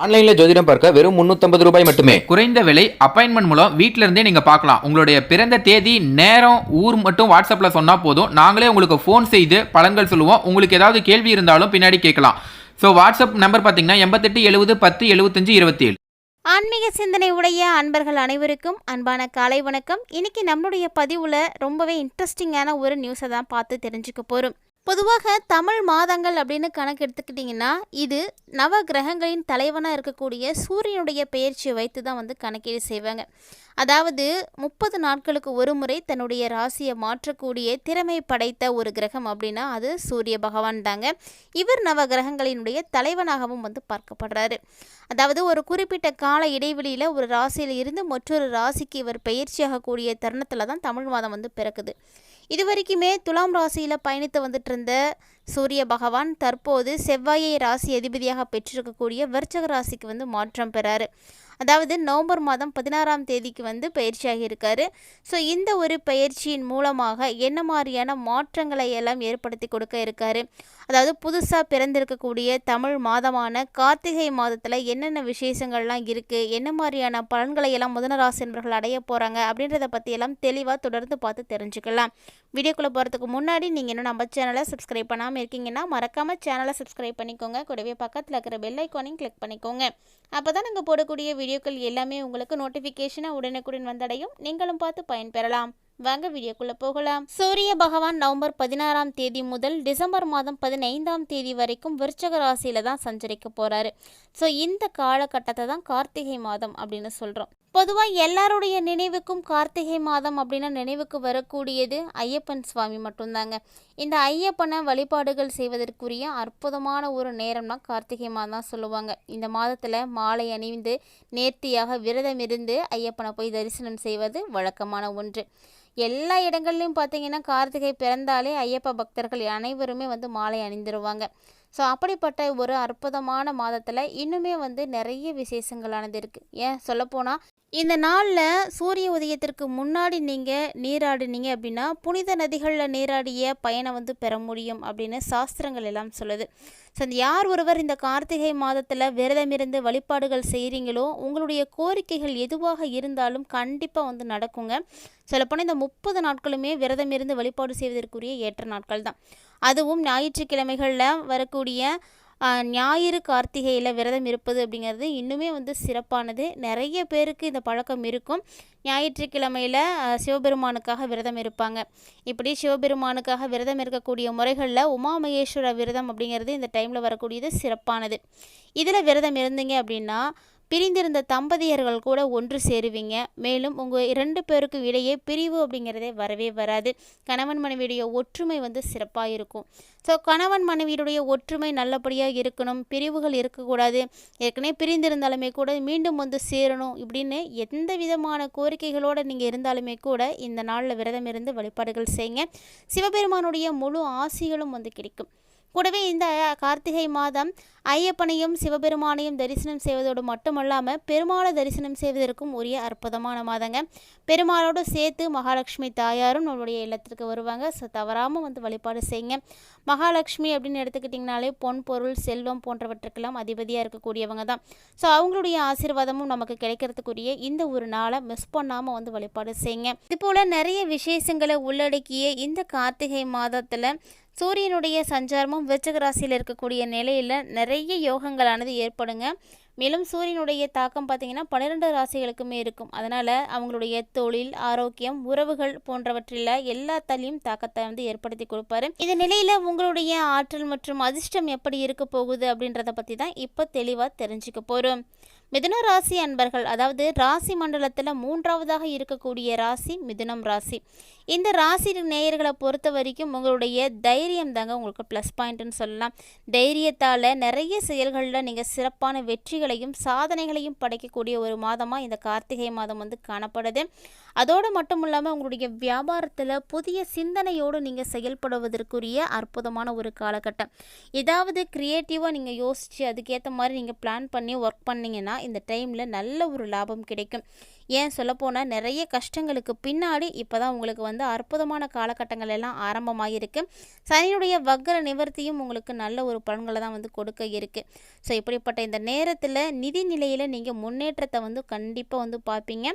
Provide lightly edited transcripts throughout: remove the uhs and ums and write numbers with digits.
ஆன்லைன்ல ஜோதிடம் பார்க்க வெறும் 350 ரூபாய் மட்டுமே. குறைந்த விலை அப்பாயின்மெண்ட் மூலம் வீட்ல இருந்தே நீங்க பார்க்கலாம். உங்களுடைய பிறந்த தேதி, நேரம், ஊர் மட்டும் வாட்ஸ்அப்ல சொன்னா போதும். நாங்களே உங்களுக்கு ஃபோன் செய்து பலன்கள் சொல்லுவோம். உங்களுக்கு ஏதாவது கேள்வி இருந்தாலும் பின்னாடி கேட்கலாம். ஸோ வாட்ஸ்அப் நம்பர் பார்த்தீங்கன்னா 88 70 10 75 27. ஆன்மீக சிந்தனை உடைய அன்பர்கள் அனைவருக்கும் அன்பான காலை வணக்கம். இன்னைக்கு நம்மளுடைய பதிவில் ரொம்பவே இன்ட்ரெஸ்டிங்கான ஒரு நியூஸை தான் பார்த்து தெரிஞ்சுக்க போகிறோம். பொதுவாக தமிழ் மாதங்கள் அப்படின்னு கணக்கு எடுத்துக்கிட்டிங்கன்னா இது நவ கிரகங்களின் தலைவனாக இருக்கக்கூடிய சூரியனுடைய பெயர்ச்சியை வைத்து தான் கணக்கீடு செய்வாங்க. அதாவது 30 நாட்களுக்கு ஒரு முறை தன்னுடைய ராசியை மாற்றக்கூடிய திறமை படைத்த ஒரு கிரகம் அப்படின்னா அது சூரிய பகவான் தாங்க. இவர் நவ கிரகங்களினுடைய தலைவனாகவும் பார்க்கப்படுறாரு. அதாவது ஒரு குறிப்பிட்ட கால இடைவெளியில் ஒரு ராசியில் இருந்து மற்றொரு ராசிக்கு இவர் பயிற்சியாகக்கூடிய தருணத்தில் தான் தமிழ் மாதம் பிறக்குது. இது வரைக்குமே துலாம் ராசியில் பயணித்து வந்துட்டு இருந்த சூரிய பகவான் தற்போது செவ்வாயை ராசி அதிபதியாக பெற்றிருக்கக்கூடிய விருச்சிக ராசிக்கு மாற்றம் பெறாரு. அதாவது நவம்பர் மாதம் 16ஆம் தேதிக்கு பயிற்சியாகி இருக்காரு. ஸோ இந்த ஒரு பயிற்சியின் மூலமாக என்ன மாதிரியான மாற்றங்களை எல்லாம் ஏற்படுத்தி கொடுக்க இருக்காரு, அதாவது புதுசாக பிறந்திருக்கக்கூடிய தமிழ் மாதமான கார்த்திகை மாதத்தில் என்னென்ன விசேஷங்கள்லாம் இருக்குது, என்ன மாதிரியான பலன்களை எல்லாம் முதன ராசி என்பவர்கள் அடைய போகிறாங்க அப்படின்றத பற்றியெல்லாம் தெளிவாக தொடர்ந்து பார்த்து தெரிஞ்சுக்கலாம். வீடியோக்குள்ளே போகிறதுக்கு முன்னாடி நீங்கள் இன்னும் நம்ம சேனலை சப்ஸ்கிரைப் பண்ணாமல் இருக்கீங்கன்னா மறக்காமல் சேனலை சப்ஸ்கிரைப் பண்ணிக்கோங்க. கூடவே பக்கத்தில் இருக்கிற பெல் ஐக்கானையும் கிளிக் பண்ணிக்கோங்க. அப்போ தான் நாங்கள் போடக்கூடிய வீடியோக்கள் எல்லாமே உங்களுக்கு நோட்டிஃபிகேஷனாக உடனுக்குடன் வந்தடையும். நீங்களும் பார்த்து பயன்பெறலாம். வாங்க வீடியோக்குள்ளே போகலாம். சூரிய பகவான் நவம்பர் 16ஆம் தேதி முதல் டிசம்பர் மாதம் 15ஆம் தேதி வரைக்கும் விருச்சிக ராசியில் தான் சஞ்சரிக்க போகிறாரு. ஸோ இந்த காலகட்டத்தை தான் கார்த்திகை மாதம் அப்படின்னு சொல்கிறோம். பொதுவாக எல்லாருடைய நினைவுக்கும் கார்த்திகை மாதம் அப்படின்னா நினைவுக்கு வரக்கூடியது ஐயப்பன் சுவாமி மட்டும்தாங்க. இந்த ஐயப்பனை வழிபாடுகள் செய்வதற்குரிய அற்புதமான ஒரு நேரம்னா கார்த்திகை மாதம் தான் சொல்லுவாங்க. இந்த மாதத்தில் மாலை அணிந்து நேர்த்தியாக விரதம் இருந்து ஐயப்பனை போய் தரிசனம் செய்வது வழக்கமான ஒன்று. எல்லா இடங்கள்லையும் பார்த்தீங்கன்னா கார்த்திகை பிறந்தாலே ஐயப்ப பக்தர்கள் அனைவருமே மாலை அணிந்துருவாங்க. ஸோ அப்படிப்பட்ட ஒரு அற்புதமான மாதத்தில் இன்னுமே நிறைய விசேஷங்களானது இருக்குது. ஏன் சொல்லப்போனால் இந்த நாளில் சூரிய உதயத்திற்கு முன்னாடி நீங்கள் நீராடினீங்க அப்படின்னா புனித நதிகளில் நீராடிய பயனை பெற முடியும் அப்படின்னு சாஸ்திரங்கள் எல்லாம் சொல்லுது. ஸோ யார் ஒருவர் இந்த கார்த்திகை மாதத்தில் விரதமிருந்து வழிபாடுகள் செய்கிறீங்களோ உங்களுடைய கோரிக்கைகள் எதுவாக இருந்தாலும் கண்டிப்பாக நடக்குங்க. சொல்லப்போனால் இந்த 30 நாட்களுமே விரதம் இருந்து வழிபாடு செய்வதற்குரிய ஏற்ற நாட்கள் தான். அதுவும் ஞாயிற்றுக்கிழமைகளில் வரக்கூடிய ஞாயிறு கார்த்திகையில் விரதம் இருப்பது அப்படிங்கிறது இன்னுமே சிறப்பானது. நிறைய பேருக்கு இந்த பழக்கம் இருக்கும். ஞாயிற்றுக்கிழமையில் சிவபெருமானுக்காக விரதம் இருப்பாங்க. இப்படி சிவபெருமானுக்காக விரதம் இருக்கக்கூடிய முறைகளில் உமாமகேஸ்வர விரதம் அப்படிங்கிறது இந்த டைமில் வரக்கூடியது சிறப்பானது. இதில் விரதம் இருந்தீங்க அப்படின்னா பிரிந்திருந்த தம்பதியர்கள் கூட ஒன்று சேருவீங்க. மேலும் உங்கள் 2 பேருக்கும் இடையே பிரிவு அப்படிங்கிறதே வரவே வராது. கணவன் மனைவியுடைய ஒற்றுமை சிறப்பாக இருக்கும். ஸோ கணவன் மனைவியுடைய ஒற்றுமை நல்லபடியாக இருக்கணும், பிரிவுகள் இருக்கக்கூடாது. ஏற்கனவே பிரிந்திருந்தாலுமே கூட மீண்டும் சேரணும் இப்படின்னு எந்த விதமான கோரிக்கைகளோடு நீங்கள் இருந்தாலுமே கூட இந்த நாளில் விரதம் இருந்து வழிபாடுகள் செய்யுங்க. சிவபெருமானுடைய முழு ஆசிகளும் கிடைக்கும். கூடவே இந்த கார்த்திகை மாதம் ஐயப்பனையும் சிவபெருமானையும் தரிசனம் செய்வதோடு மட்டுமல்லாமல் பெருமாளை தரிசனம் செய்வதற்கும் உரிய அற்புதமான மாதங்க. பெருமாளோடு சேர்த்து மகாலட்சுமி தாயாரும் நம்மளுடைய இல்லத்திற்கு வருவாங்க. ஸோ தவறாமல் வழிபாடு செய்யுங்க. மகாலட்சுமி அப்படின்னு எடுத்துக்கிட்டிங்கனாலே பொன் பொருள் செல்வம் போன்றவற்றுக்கெல்லாம் அதிபதியாக இருக்கக்கூடியவங்க தான். ஸோ அவங்களுடைய ஆசீர்வாதமும் நமக்கு கிடைக்கிறதுக்குரிய இந்த ஒரு நாளை மிஸ் பண்ணாமல் வழிபாடு செய்யுங்க. இதுபோல் நிறைய விசேஷங்களை உள்ளடக்கிய இந்த கார்த்திகை மாதத்தில் சூரியனுடைய சஞ்சாரமும் விருச்சிக ராசியில் இருக்கக்கூடிய நிலையில் நிறைய யோகங்களானது ஏற்படுங்க. மேலும் சூரியனுடைய தாக்கம் பார்த்திங்கன்னா 12 ராசிகளுக்குமே இருக்கும். அதனால் அவங்களுடைய தொழில், ஆரோக்கியம், உறவுகள் போன்றவற்றில் எல்லாத்தாலையும் தாக்கத்தை ஏற்படுத்தி கொடுப்பாரு. இந்த நிலையில் உங்களுடைய ஆற்றல் மற்றும் அதிர்ஷ்டம் எப்படி இருக்க போகுது அப்படின்றத பற்றி தான் இப்போ தெளிவாக தெரிஞ்சுக்க போகிறோம். மிதுன ராசி அன்பர்கள், அதாவது ராசி மண்டலத்தில் 3ஆவதாக இருக்கக்கூடிய ராசி மிதுனம் ராசி. இந்த ராசி நேயர்களை பொறுத்த வரைக்கும் உங்களுடைய தைரியம் தாங்க உங்களுக்கு ப்ளஸ் பாயிண்ட்டுன்னு சொல்லலாம். தைரியத்தால் நிறைய செயல்களில் நீங்கள் சிறப்பான வெற்றிகளையும் சாதனைகளையும் படைக்கக்கூடிய ஒரு மாதமாக இந்த கார்த்திகை மாதம் காணப்படுது. அதோடு மட்டும் இல்லாமல் உங்களுடைய வியாபாரத்தில் புதிய சிந்தனையோடு நீங்கள் செயல்படுவதற்குரிய அற்புதமான ஒரு காலகட்டம். ஏதாவது க்ரியேட்டிவாக நீங்கள் யோசித்து அதுக்கேற்ற மாதிரி நீங்கள் பிளான் பண்ணி ஒர்க் பண்ணிங்கன்னா இந்த டைமில் நல்ல ஒரு லாபம் கிடைக்கும். ஏன் சொல்லப்போனால் நிறைய கஷ்டங்களுக்கு பின்னாடி இப்போ தான் உங்களுக்கு வந்து அற்புதமான காலகட்டங்கள் எல்லாம் ஆரம்பமாகிருக்கு. சனியுடைய வக்ர நிவர்த்தியும் உங்களுக்கு நல்ல ஒரு பலன்களை தான் வந்து கொடுக்க இருக்குது. ஸோ இப்படிப்பட்ட இந்த நேரத்தில் நிதி நிலையில் நீங்கள் முன்னேற்றத்தை வந்து கண்டிப்பாக வந்து பார்ப்பீங்க.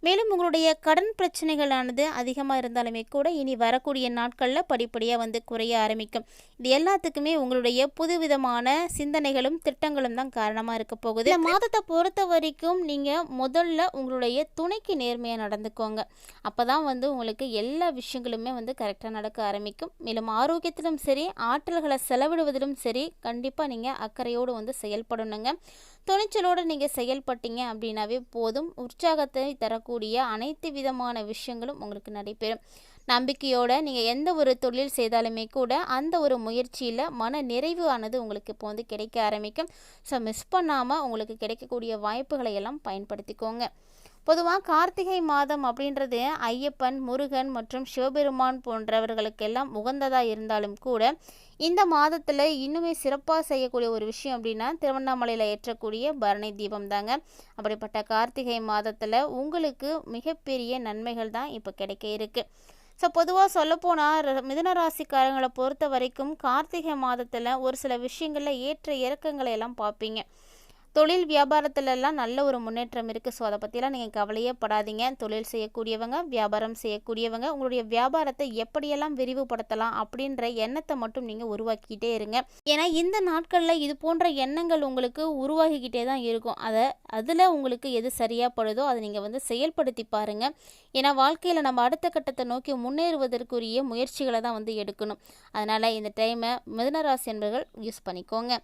மேலும் உங்களுடைய கடன் பிரச்சனைகளானது அதிகமாக இருந்தாலுமே கூட இனி வரக்கூடிய நாட்களில் படிப்படியாக வந்து குறைய ஆரம்பிக்கும். இது எல்லாத்துக்குமே உங்களுடைய புதுவிதமான சிந்தனைகளும் திட்டங்களும் தான் காரணமாக இருக்க போகுது. இந்த மாதத்தை பொறுத்த வரைக்கும் நீங்கள் முதல்ல உங்களுடைய துணைக்கு நேர்மையாக நடந்துக்கோங்க. அப்போ தான் வந்து உங்களுக்கு எல்லா விஷயங்களுமே வந்து கரெக்டாக நடக்க ஆரம்பிக்கும். மேலும் ஆரோக்கியத்திலும் சரி, ஆற்றல்களை செலவிடுவதிலும் சரி, கண்டிப்பாக நீங்கள் அக்கறையோடு வந்து செயல்படணுங்க. துணிச்சலோடு நீங்கள் செயல்பட்டீங்க அப்படின்னாவே போதும். உற்சாகத்தை தரக்கூடிய அனைத்து விதமான விஷயங்களும் உங்களுக்கு நடைபெறும். நம்பிக்கையோடு நீங்கள் எந்த ஒரு தொழில் செய்தாலுமே கூட அந்த ஒரு முயற்சியில் மன நிறைவு ஆனது உங்களுக்கு இப்போ வந்து கிடைக்க ஆரம்பிக்கும். ஸோ மிஸ் பண்ணாமல் உங்களுக்கு கிடைக்கக்கூடிய வாய்ப்புகளை எல்லாம் பயன்படுத்திக்கோங்க. பொதுவாக கார்த்திகை மாதம் அப்படின்றது ஐயப்பன், முருகன் மற்றும் சிவபெருமான் போன்றவர்களுக்கெல்லாம் உகந்ததாக இருந்தாலும் கூட இந்த மாதத்தில் இன்னுமே சிறப்பாக செய்யக்கூடிய ஒரு விஷயம் அப்படின்னா திருவண்ணாமலையில் ஏற்றக்கூடிய பரணி தீபம் தாங்க. அப்படிப்பட்ட கார்த்திகை மாதத்தில் உங்களுக்கு மிகப்பெரிய நன்மைகள் தான் இப்போ கிடைக்க இருக்குது. ஸோ பொதுவாக சொல்லப்போனால் மிதுன ராசிக்காரங்களை பொறுத்த வரைக்கும் கார்த்திகை மாதத்தில் ஒரு சில விஷயங்களில் ஏற்ற இறக்கங்களை எல்லாம் பார்ப்பீங்க. தொழில் வியாபாரத்துலலாம் நல்ல ஒரு முன்னேற்றம் இருக்குது. ஸோ அதை பற்றிலாம் நீங்கள் கவலையே படாதீங்க. தொழில் செய்யக்கூடியவங்க, வியாபாரம் செய்யக்கூடியவங்க உங்களுடைய வியாபாரத்தை எப்படியெல்லாம் விரிவுபடுத்தலாம் அப்படின்ற எண்ணத்தை மட்டும் நீங்கள் உருவாக்கிக்கிட்டே இருங்க. ஏன்னா இந்த நாட்களில் இது போன்ற எண்ணங்கள் உங்களுக்கு உருவாகிக்கிட்டே தான் இருக்கும். அதில் உங்களுக்கு எது சரியாக படுதோ அதை நீங்கள் வந்து செயல்படுத்தி பாருங்கள். ஏன்னா வாழ்க்கையில் நம்ம அடுத்த கட்டத்தை நோக்கி முன்னேறுவதற்குரிய முயற்சிகளை தான் வந்து எடுக்கணும். அதனால் இந்த டைமை மிதுனராசி என்பவர்கள் யூஸ் பண்ணிக்கோங்க.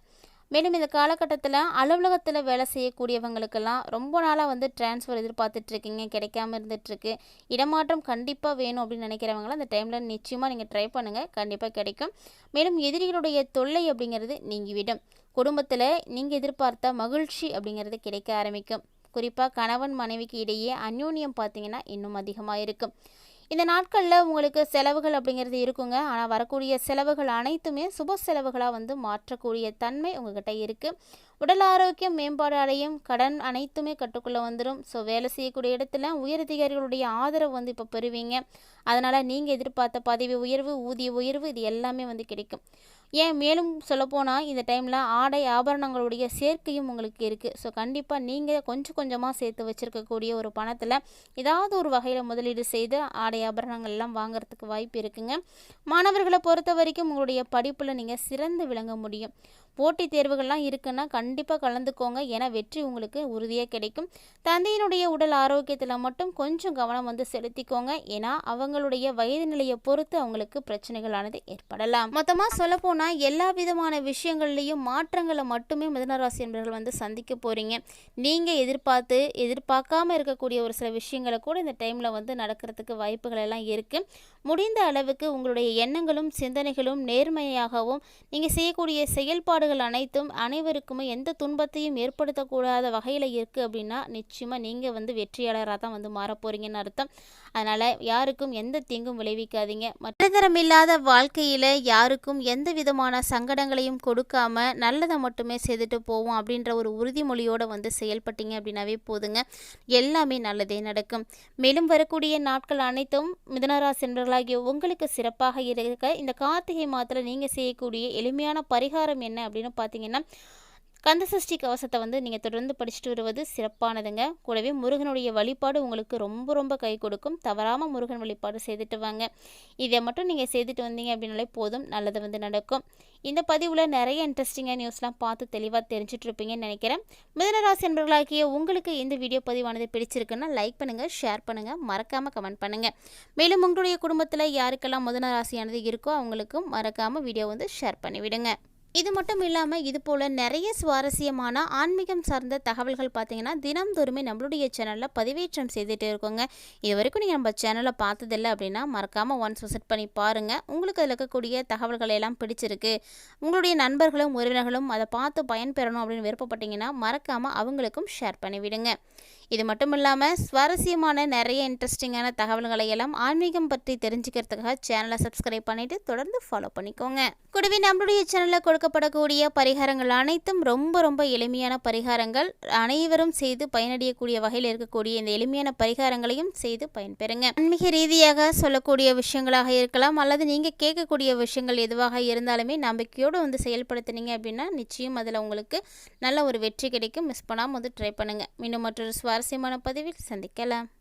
மேலும் இந்த காலகட்டத்தில் அலுவலகத்தில் வேலை செய்யக்கூடியவங்களுக்கெல்லாம் ரொம்ப நாளாக வந்து டிரான்ஸ்ஃபர் எதிர்பார்த்துட்ருக்கீங்க, கிடைக்காம இருந்துகிட்ருக்கு. இடமாற்றம் கண்டிப்பாக வேணும் அப்படின்னு நினைக்கிறவங்களாம் அந்த டைமில் நிச்சயமாக நீங்கள் ட்ரை பண்ணுங்கள், கண்டிப்பாக கிடைக்கும். மேலும் எதிரிகளுடைய தொல்லை அப்படிங்கிறது நீங்கிவிடும். குடும்பத்தில் நீங்கள் எதிர்பார்த்த மகிழ்ச்சி அப்படிங்கிறது கிடைக்க ஆரம்பிக்கும். குறிப்பாக கணவன் மனைவிக்கு இடையே அந்யோன்யம் பார்த்திங்கன்னா இன்னும் அதிகமாக இருக்கும். இந்த நாட்களில் உங்களுக்கு செலவுகள் அப்படிங்கிறது இருக்குங்க. ஆனால் வரக்கூடிய செலவுகள் அனைத்துமே சுப செலவுகளாக வந்து மாற்றக்கூடிய தன்மை உங்கள்கிட்ட இருக்குது. உடல் ஆரோக்கியம் மேம்பாடு அடையும். கடன் அனைத்துமே கட்டுக்குள்ளே வந்துடும். ஸோ வேலை செய்யக்கூடிய இடத்துல உயரதிகாரிகளுடைய ஆதரவு வந்து இப்போ பெறுவீங்க. அதனால் நீங்கள் எதிர்பார்த்த பதவி உயர்வு, ஊதிய உயர்வு இது எல்லாமே வந்து கிடைக்கும். ஏன் மேலும் சொல்லப்போனால் இந்த டைமில் ஆடை ஆபரணங்களுடைய சேர்க்கையும் உங்களுக்கு இருக்குது. ஸோ கண்டிப்பாக நீங்கள் கொஞ்சம் கொஞ்சமாக சேர்த்து வச்சுருக்கக்கூடிய ஒரு பணத்தில் ஏதாவது ஒரு வகையில் முதலீடு செய்து ஆடை ஆபரணங்கள் எல்லாம் வாங்குறதுக்கு வாய்ப்பு இருக்குங்க. மாணவர்களை பொறுத்த வரைக்கும் உங்களுடைய படிப்பில் நீங்கள் சிறந்து விளங்க முடியும். போட்டித் தேர்வுகள்லாம் இருக்குன்னா கண்டிப்பாக கலந்துக்கோங்க. ஏன்னா வெற்றி உங்களுக்கு உறுதியாக கிடைக்கும். தந்தையினுடைய உடல் ஆரோக்கியத்தில் மட்டும் கொஞ்சம் கவனம் வந்து செலுத்திக்கோங்க. ஏன்னா அவங்களுடைய வயது நிலையை பொறுத்து அவங்களுக்கு பிரச்சனைகளானது ஏற்படலாம். மொத்தமாக சொல்லப்போனால் எல்லா விதமான விஷயங்கள்லையும் மாற்றங்களை மட்டுமே மிதுனராசி என்பவர்கள் வந்து சந்திக்க போகிறீங்க. நீங்கள் எதிர்பார்க்காம இருக்கக்கூடிய ஒரு சில விஷயங்களை கூட இந்த டைமில் வந்து நடக்கிறதுக்கு வாய்ப்புகள் எல்லாம் இருக்குது. முடிந்த அளவுக்கு உங்களுடைய எண்ணங்களும் சிந்தனைகளும் நேர்மையாகவும் நீங்கள் செய்யக்கூடிய செயல்பாடுகள் அனைத்தும் அனைவருக்குமே எந்த துன்பத்தையும் ஏற்படுத்தக்கூடாத வகையில் இருக்குது அப்படின்னா நிச்சயமாக நீங்கள் வந்து வெற்றியாளராக தான் வந்து மாறப்போகிறீங்கன்னு அர்த்தம். அதனால் யாருக்கும் எந்த தீங்கும் விளைவிக்காதீங்க. மற்றதரமில்லாத வாழ்க்கையில் யாருக்கும் எந்த விதமான சங்கடங்களையும் கொடுக்காம நல்லதை மட்டுமே செய்துட்டு போவோம் அப்படின்ற ஒரு உறுதிமொழியோடு வந்து செயல்பட்டீங்க அப்படின்னாவே போதுங்க, எல்லாமே நல்லதே நடக்கும். மேலும் வரக்கூடிய நாட்கள் அனைத்தும் மிதுனராசி என்பவர்களாகிய உங்களுக்கு சிறப்பாக இருக்க இந்த கார்த்திகை மாதத்தில் நீங்கள் செய்யக்கூடிய எளிமையான பரிகாரம் என்ன அப்படின்னு பார்த்தீங்கன்னா கந்தசஷ்டி கவசத்தை வந்து நீங்கள் தொடர்ந்து படிச்சுட்டு வருவது சிறப்பானதுங்க. கூடவே முருகனுடைய வழிபாடு உங்களுக்கு ரொம்ப ரொம்ப கை கொடுக்கும். தவறாமல் முருகன் வழிபாடு செய்துட்டு வாங்க. இதை மட்டும் நீங்கள் செய்துட்டு வந்தீங்க அப்படின்னாலே போதும், நல்லது வந்து நடக்கும். இந்த பதிவில் நிறைய இன்ட்ரெஸ்டிங்காக நியூஸ்லாம் பார்த்து தெளிவாக தெரிஞ்சிட்ருப்பீங்கன்னு நினைக்கிறேன். மிதுனராசி என்பவர்களாகிய உங்களுக்கு இந்த வீடியோ பதிவானது பிடிச்சிருக்குன்னா லைக் பண்ணுங்கள், ஷேர் பண்ணுங்கள், மறக்காமல் கமெண்ட் பண்ணுங்கள். மேலும் உங்களுடைய குடும்பத்தில் யாருக்கெல்லாம் மிதுனராசியானது இருக்கோ அவங்களுக்கும் மறக்காமல் வீடியோ வந்து ஷேர் பண்ணிவிடுங்க. இது மட்டும் இல்லாமல் இது போல் நிறைய சுவாரஸ்யமான ஆன்மீகம் சார்ந்த தகவல்கள் பார்த்தீங்கன்னா தினம்தோறுமே நம்மளுடைய சேனலில் பதிவேற்றம் செய்துகிட்டே இருக்கோங்க. இது வரைக்கும் நீங்கள் நம்ம சேனலை பார்த்ததில்லை அப்படின்னா மறக்காமல் ஒன்ஸ் விசிட் பண்ணி பாருங்கள். உங்களுக்கு அதில் இருக்கக்கூடிய தகவல்களை எல்லாம் பிடிச்சிருக்கு, உங்களுடைய நண்பர்களும் உறவினர்களும் அதை பார்த்து பயன்பெறணும் அப்படின்னு விருப்பப்பட்டீங்கன்னா மறக்காமல் அவங்களுக்கும் ஷேர் பண்ணிவிடுங்க. இது மட்டும் இல்லாமல் சுவாரஸ்யமான நிறைய இன்ட்ரெஸ்டிங்கான தகவல்களை எல்லாம் ஆன்மீகம் பற்றி தெரிஞ்சுக்கிறதுக்காக சேனலை சப்ஸ்கிரைப் பண்ணிவிட்டு தொடர்ந்து ஃபாலோ பண்ணிக்கோங்க. கூடவே நம்மளுடைய சேனலில் கொடுக்கப்படக்கூடிய பரிகாரங்கள் அனைத்தும் ரொம்ப எளிமையான பரிகாரங்கள். அனைவரும் செய்து பயனடையக்கூடிய வகையில் இருக்கக்கூடிய இந்த எளிமையான பரிகாரங்களையும் செய்து பயன்பெறுங்க. ஆன்மீக ரீதியாக சொல்லக்கூடிய விஷயங்களாக இருக்கலாம் அல்லது நீங்கள் கேட்கக்கூடிய விஷயங்கள் எதுவாக இருந்தாலுமே நம்பிக்கையோடு செயல்படுத்தினீங்க அப்படின்னா நிச்சயம் அதில் உங்களுக்கு நல்ல ஒரு வெற்றி கிடைக்கும். மிஸ் பண்ணாமல் ட்ரை பண்ணுங்கள். மீண்டும் மற்றொரு சுவாரஸ்யமான பதிவில் சந்திக்கலாம்.